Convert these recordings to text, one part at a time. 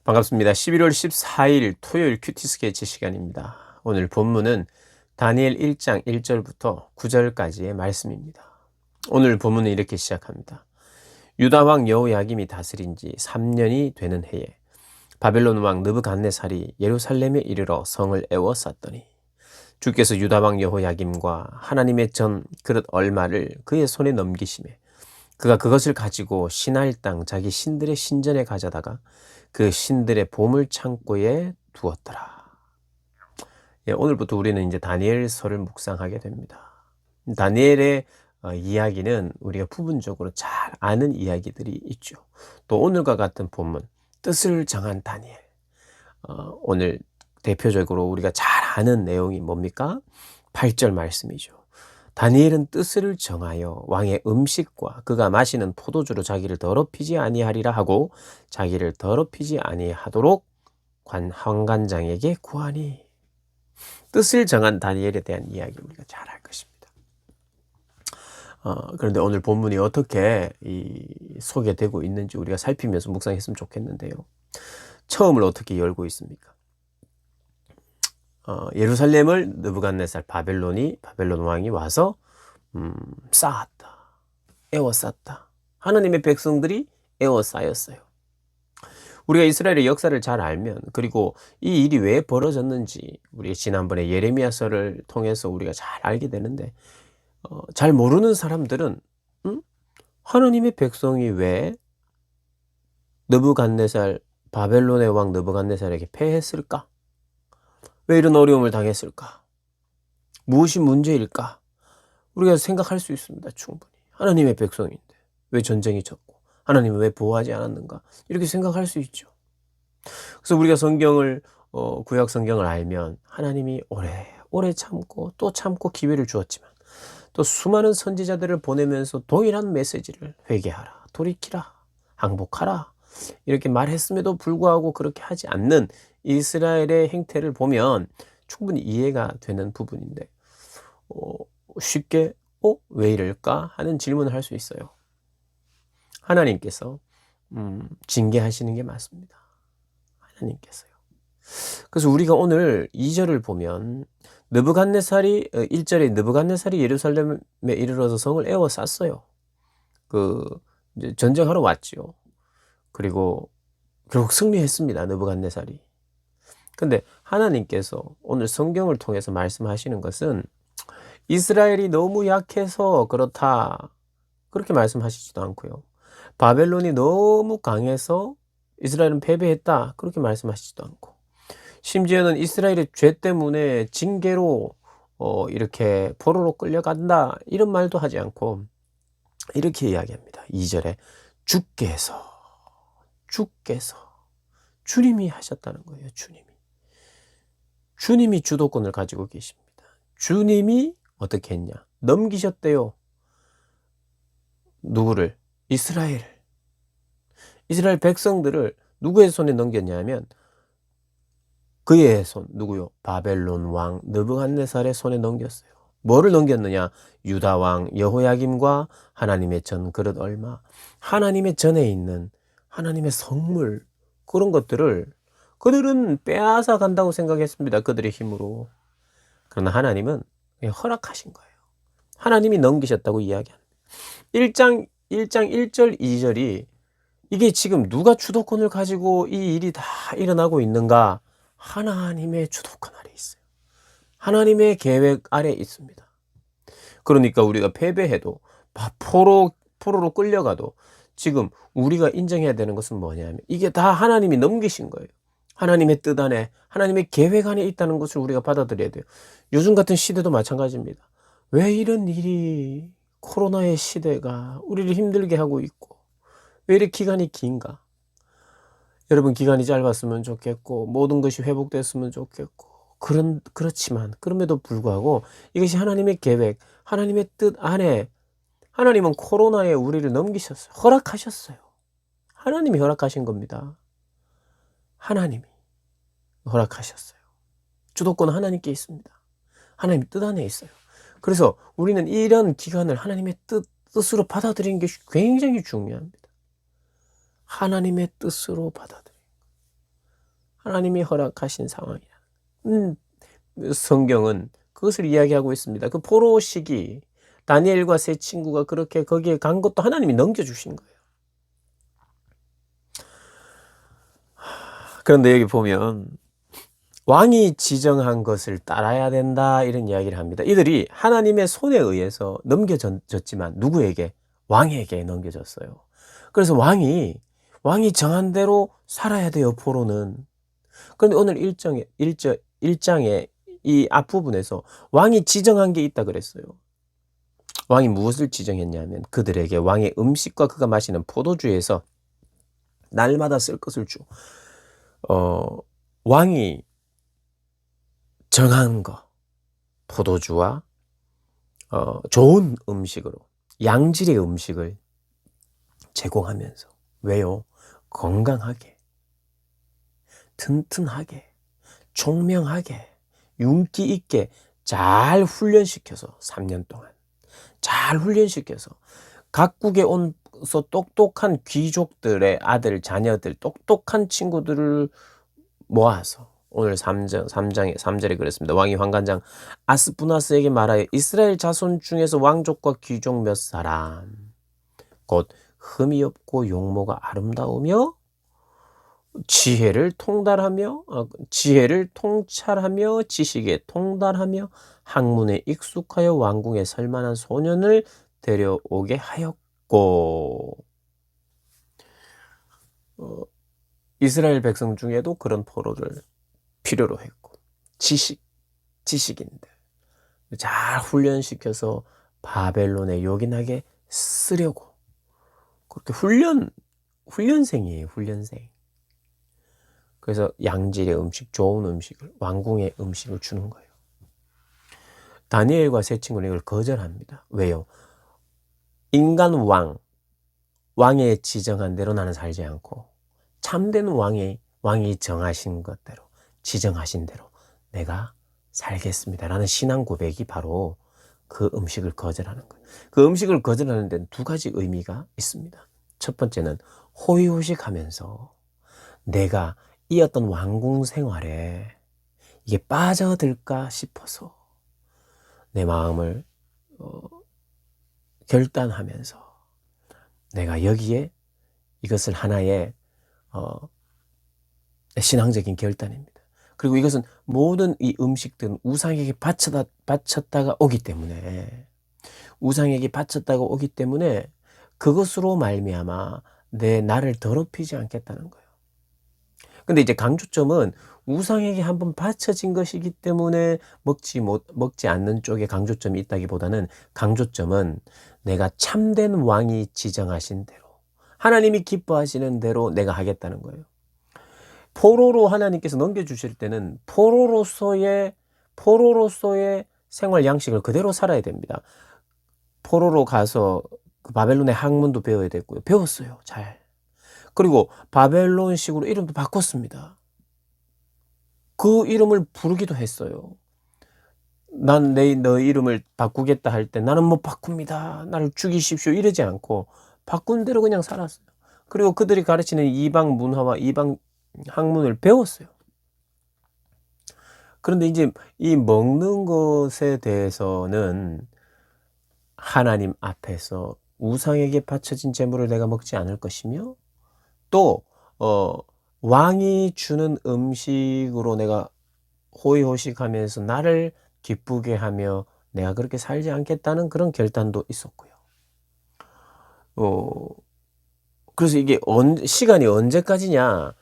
반갑습니다. 11월 14일 토요일 큐티 스케치 시간입니다. 오늘 본문은 다니엘 1장 1절부터 9절까지의 말씀입니다. 오늘 본문은 이렇게 시작합니다. 유다 왕 여호야김이 다스린 지 3년이 되는 해에 바벨론 왕 느부갓네살이 예루살렘에 이르러 성을 에워쌌더니 주께서 유다 왕 여호야김과 하나님의 전 그릇 얼마를 그의 손에 넘기시매 그가 그것을 가지고 시나일 땅 자기 신들의 신전에 가져다가 그 신들의 보물 창고에 두었더라. 오늘부터 우리는 이제 다니엘서를 묵상하게 됩니다. 다니엘의 이야기는 우리가 부분적으로 잘 아는 이야기들이 있죠. 또 오늘과 같은 본문, 뜻을 정한 다니엘. 오늘 대표적으로 우리가 잘 아는 내용이 뭡니까? 8절 말씀이죠. 다니엘은 뜻을 정하여 왕의 음식과 그가 마시는 포도주로 자기를 더럽히지 아니하리라 하고 자기를 더럽히지 아니하도록 황관장에게 구하니. 뜻을 정한 다니엘에 대한 이야기 우리가 잘 알 것입니다. 그런데 오늘 본문이 어떻게 소개되고 있는지 우리가 살피면서 묵상했으면 좋겠는데요. 처음을 어떻게 열고 있습니까? 예루살렘을 느부갓네살 바벨론 왕이 와서 쌓았다. 에워쌌다. 하나님의 백성들이 에워싸였어요. 우리가 이스라엘의 역사를 잘 알면, 그리고 이 일이 왜 벌어졌는지 우리 지난번에 예레미야서를 통해서 우리가 잘 알게 되는데, 잘 모르는 사람들은 하나님의 백성이 왜 느부갓네살 바벨론의 왕 느부갓네살에게 패했을까? 왜 이런 어려움을 당했을까? 무엇이 문제일까? 우리가 생각할 수 있습니다. 충분히. 하나님의 백성인데 왜 전쟁이 졌고 하나님은 왜 보호하지 않았는가? 이렇게 생각할 수 있죠. 그래서 우리가 성경을 구약 성경을 알면 하나님이 오래 참고 또 참고 기회를 주었지만 또 수많은 선지자들을 보내면서 동일한 메시지를 회개하라, 돌이키라, 항복하라 이렇게 말했음에도 불구하고 그렇게 하지 않는 이스라엘의 행태를 보면 충분히 이해가 되는 부분인데 쉽게 왜 이럴까 하는 질문을 할 수 있어요. 하나님께서 징계하시는 게 맞습니다. 하나님께서요. 그래서 우리가 오늘 2절을 보면 느부갓네살이 1절에 느부갓네살이 예루살렘에 이르러서 성을 에워쌌어요. 이제 전쟁하러 왔지요. 그리고 결국 승리했습니다. 느부갓네살이. 근데 하나님께서 오늘 성경을 통해서 말씀하시는 것은 이스라엘이 너무 약해서 그렇다 그렇게 말씀하시지도 않고요. 바벨론이 너무 강해서 이스라엘은 패배했다 그렇게 말씀하시지도 않고, 심지어는 이스라엘의 죄 때문에 징계로 이렇게 포로로 끌려간다 이런 말도 하지 않고 이렇게 이야기합니다. 2절에 주께서 주님이 하셨다는 거예요. 주님이 주도권을 가지고 계십니다. 주님이 어떻게 했냐? 넘기셨대요. 누구를? 이스라엘 백성들을 누구의 손에 넘겼냐면 그의 손, 누구요? 바벨론 왕 느부갓네살의 손에 넘겼어요. 뭐를 넘겼느냐? 유다 왕 여호야김과 하나님의 전 그릇 얼마, 하나님의 전에 있는 하나님의 성물, 그런 것들을 그들은 빼앗아 간다고 생각했습니다. 그들의 힘으로. 그러나 하나님은 허락하신 거예요. 하나님이 넘기셨다고 이야기합니다. 1장 1절 2절이 이게 지금 누가 주도권을 가지고 이 일이 다 일어나고 있는가? 하나님의 주도권 아래 있어요. 하나님의 계획 아래 있습니다. 그러니까 우리가 패배해도 포로로 끌려가도 지금 우리가 인정해야 되는 것은 뭐냐면 이게 다 하나님이 넘기신 거예요. 하나님의 뜻 안에, 하나님의 계획 안에 있다는 것을 우리가 받아들여야 돼요. 요즘 같은 시대도 마찬가지입니다. 왜 이런 일이, 코로나의 시대가 우리를 힘들게 하고 있고 왜 이렇게 기간이 긴가? 여러분, 기간이 짧았으면 좋겠고 모든 것이 회복됐으면 좋겠고 그렇지만 그럼에도 불구하고 이것이 하나님의 계획, 하나님의 뜻 안에, 하나님은 코로나에 우리를 넘기셨어요. 허락하셨어요. 하나님이 허락하신 겁니다. 하나님이 허락하셨어요. 주도권은 하나님께 있습니다. 하나님 뜻 안에 있어요. 그래서 우리는 이런 기간을 하나님의 뜻으로 받아들이는 게 굉장히 중요합니다. 하나님의 뜻으로 받아들이는 것. 하나님이 허락하신 상황이야. 성경은 그것을 이야기하고 있습니다. 그 포로 시기 다니엘과 세 친구가 그렇게 거기에 간 것도 하나님이 넘겨주신 거예요. 그런데 여기 보면 왕이 지정한 것을 따라야 된다 이런 이야기를 합니다. 이들이 하나님의 손에 의해서 넘겨졌지만 누구에게? 왕에게 넘겨졌어요. 그래서 왕이 정한 대로 살아야 돼요, 포로는. 그런데 오늘 1장에 이 앞부분에서 왕이 지정한 게 있다 그랬어요. 왕이 무엇을 지정했냐면 그들에게 왕의 음식과 그가 마시는 포도주에서 날마다 쓸 것을 주. 왕이 정한 거, 포도주와 좋은 음식으로 양질의 음식을 제공하면서 왜요? 건강하게, 튼튼하게, 총명하게, 윤기 있게 잘 훈련시켜서 3년 동안 잘 훈련시켜서 각국에 온서 똑똑한 귀족들의 아들, 자녀들, 똑똑한 친구들을 모아서 오늘 3절에 그랬습니다. 왕이 환관장 아스푸나스에게 말하여 이스라엘 자손 중에서 왕족과 귀족 몇 사람 곧 흠이 없고 용모가 아름다우며 지혜를 통찰하며 지식에 통달하며 학문에 익숙하여 왕궁에 설만한 소년을 데려오게 하였고 이스라엘 백성 중에도 그런 포로를 필요로 했고 지식인들 잘 훈련시켜서 바벨론에 요긴하게 쓰려고 그렇게 훈련생이에요. 훈련생. 그래서 양질의 음식, 좋은 음식을 왕궁의 음식을 주는 거예요. 다니엘과 세 친구는 이걸 거절합니다. 왜요? 인간 왕의 지정한 대로 나는 살지 않고 참된 왕이 정하신 것대로 지정하신 대로 내가 살겠습니다 라는 신앙 고백이 바로 그 음식을 거절하는 거예요. 그 음식을 거절하는 데는 두 가지 의미가 있습니다. 첫 번째는 호의호식하면서 내가 이 어떤 왕궁 생활에 이게 빠져들까 싶어서 내 마음을 결단하면서 내가 여기에 이것을 하나의 신앙적인 결단입니다. 그리고 이것은 모든 이 음식들은 우상에게 바쳤다가 오기 때문에 그것으로 말미암아 나를 더럽히지 않겠다는 거예요. 근데 이제 강조점은 우상에게 한번 바쳐진 것이기 때문에 먹지 않는 쪽에 강조점이 있다기보다는 강조점은 내가 참된 왕이 지정하신 대로 하나님이 기뻐하시는 대로 내가 하겠다는 거예요. 포로로 하나님께서 넘겨주실 때는 포로로서의 생활 양식을 그대로 살아야 됩니다. 포로로 가서 그 바벨론의 학문도 배워야 됐고요. 배웠어요. 잘. 그리고 바벨론식으로 이름도 바꿨습니다. 그 이름을 부르기도 했어요. 난 너 이름을 바꾸겠다 할 때 나는 못 바꿉니다. 나를 죽이십시오. 이러지 않고 바꾼 대로 그냥 살았어요. 그리고 그들이 가르치는 이방 문화와 이방 학문을 배웠어요. 그런데 이제 이 먹는 것에 대해서는 하나님 앞에서 우상에게 바쳐진 제물을 내가 먹지 않을 것이며 또 왕이 주는 음식으로 내가 호의호식하면서 나를 기쁘게 하며 내가 그렇게 살지 않겠다는 그런 결단도 있었고요. 그래서 이게 시간이 언제까지냐?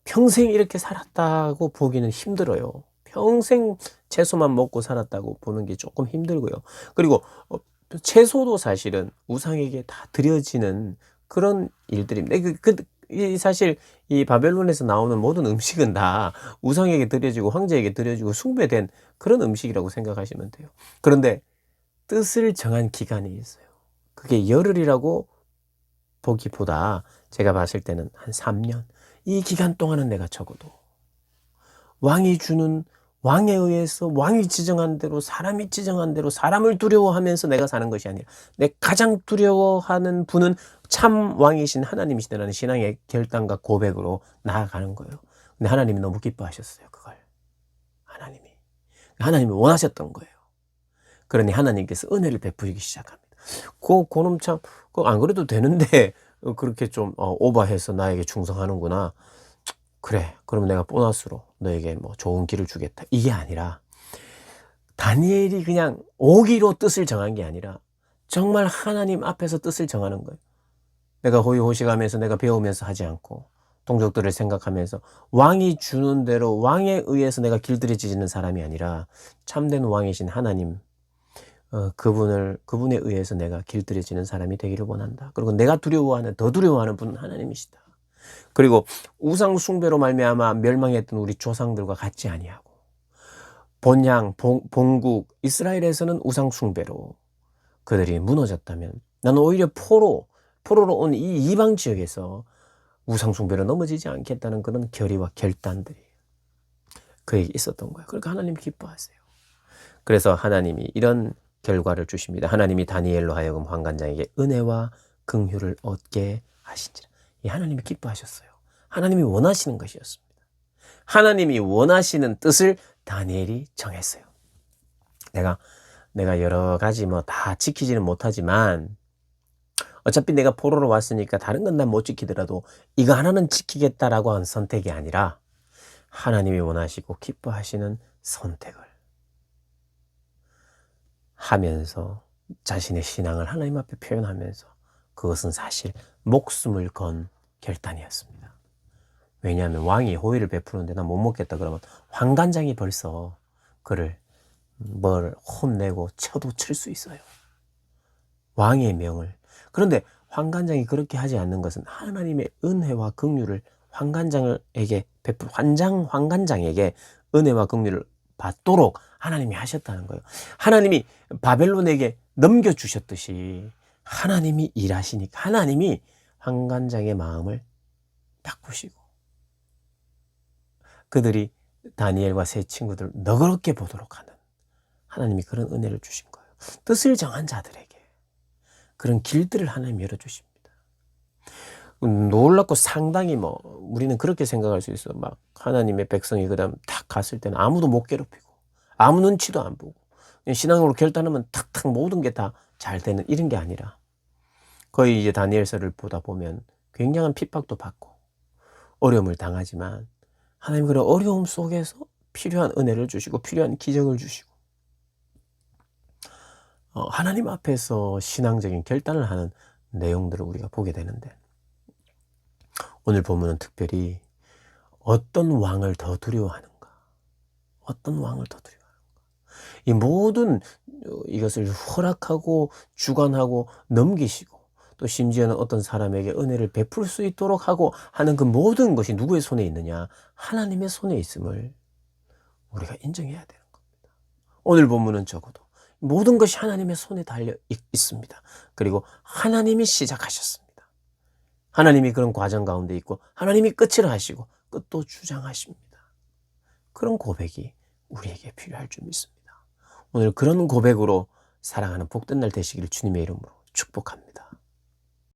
평생 이렇게 살았다고 보기는 힘들어요. 평생 채소만 먹고 살았다고 보는 게 조금 힘들고요. 그리고 채소도 사실은 우상에게 다 드려지는 그런 일들입니다. 사실 이 바벨론에서 나오는 모든 음식은 다 우상에게 드려지고 황제에게 드려지고 숭배된 그런 음식이라고 생각하시면 돼요. 그런데 뜻을 정한 기간이 있어요. 그게 열흘이라고 보기보다 제가 봤을 때는 한 3년. 이 기간 동안은 내가 적어도 왕에 의해서 왕이 지정한 대로 사람이 지정한 대로 사람을 두려워하면서 내가 사는 것이 아니라 내 가장 두려워하는 분은 참 왕이신 하나님이시다라는 신앙의 결단과 고백으로 나아가는 거예요. 근데 하나님이 너무 기뻐하셨어요, 그걸. 하나님이 원하셨던 거예요. 그러니 하나님께서 은혜를 베푸시기 시작합니다. 그놈 참, 안 그래도 되는데, 그렇게 좀, 오버해서 나에게 충성하는구나. 그래, 그럼 내가 보너스로 너에게 뭐 좋은 길을 주겠다. 이게 아니라, 다니엘이 그냥 오기로 뜻을 정한 게 아니라, 정말 하나님 앞에서 뜻을 정하는 거예요. 내가 호의호식하면서 내가 배우면서 하지 않고, 동족들을 생각하면서 왕이 주는 대로 왕에 의해서 내가 길들여지는 사람이 아니라 참된 왕이신 하나님, 그분에 의해서 내가 길들여지는 사람이 되기를 원한다. 그리고 내가 더 두려워하는 분은 하나님이시다. 그리고 우상 숭배로 말미암아 멸망했던 우리 조상들과 같지 아니하고, 본향, 본국 이스라엘에서는 우상 숭배로 그들이 무너졌다면, 나는 오히려 포로로 온 이 이방 지역에서 우상 숭배로 넘어지지 않겠다는 그런 결의와 결단들이 그에게 있었던 거예요. 그러니까 하나님 기뻐하세요. 그래서 하나님이 이런 결과를 주십니다. 하나님이 다니엘로 하여금 환관장에게 은혜와 긍휼을 얻게 하신지라. 이 하나님이 기뻐하셨어요. 하나님이 원하시는 것이었습니다. 하나님이 원하시는 뜻을 다니엘이 정했어요. 내가 여러 가지 뭐 다 지키지는 못하지만, 어차피 내가 포로로 왔으니까 다른 건 난 못 지키더라도 이거 하나는 지키겠다라고 한 선택이 아니라, 하나님이 원하시고 기뻐하시는 선택을 하면서 자신의 신앙을 하나님 앞에 표현하면서, 그것은 사실 목숨을 건 결단이었습니다. 왜냐하면 왕이 호의를 베푸는데 나 못 먹겠다 그러면 환관장이 벌써 그를 뭘 혼내고 쳐도 칠 수 있어요. 왕의 명을. 그런데 환관장이 그렇게 하지 않는 것은 하나님의 은혜와 긍휼을 환관장에게 환관장에게 은혜와 긍휼을 받도록 하나님이 하셨다는 거예요. 하나님이 바벨론에게 넘겨주셨듯이 하나님이 일하시니까 하나님이 환관장의 마음을 바꾸시고, 그들이 다니엘과 세 친구들 너그럽게 보도록 하는 하나님이 그런 은혜를 주신 거예요. 뜻을 정한 자들에게 그런 길들을 하나님이 열어주십니다. 놀랍고 상당히 우리는 그렇게 생각할 수 있어. 막 하나님의 백성이 그다음 탁 갔을 때는 아무도 못 괴롭히고 아무 눈치도 안 보고 신앙으로 결단하면 탁탁 모든 게 다 잘 되는 이런 게 아니라, 거의 이제 다니엘서를 보다 보면 굉장한 핍박도 받고 어려움을 당하지만, 하나님 그런 어려움 속에서 필요한 은혜를 주시고 필요한 기적을 주시고, 하나님 앞에서 신앙적인 결단을 하는 내용들을 우리가 보게 되는데, 오늘 본문은 특별히 어떤 왕을 더 두려워하는가? 어떤 왕을 더 두려워하는가? 이 모든 이것을 허락하고 주관하고 넘기시고, 또 심지어는 어떤 사람에게 은혜를 베풀 수 있도록 하고 하는 그 모든 것이 누구의 손에 있느냐? 하나님의 손에 있음을 우리가 인정해야 되는 겁니다. 오늘 본문은 적어도 모든 것이 하나님의 손에 달려 있습니다. 그리고 하나님이 시작하셨습니다. 하나님이 그런 과정 가운데 있고 하나님이 끝을 하시고 끝도 주장하십니다. 그런 고백이 우리에게 필요할 줄 믿습니다. 오늘 그런 고백으로 살아가는 복된 날 되시기를 주님의 이름으로 축복합니다.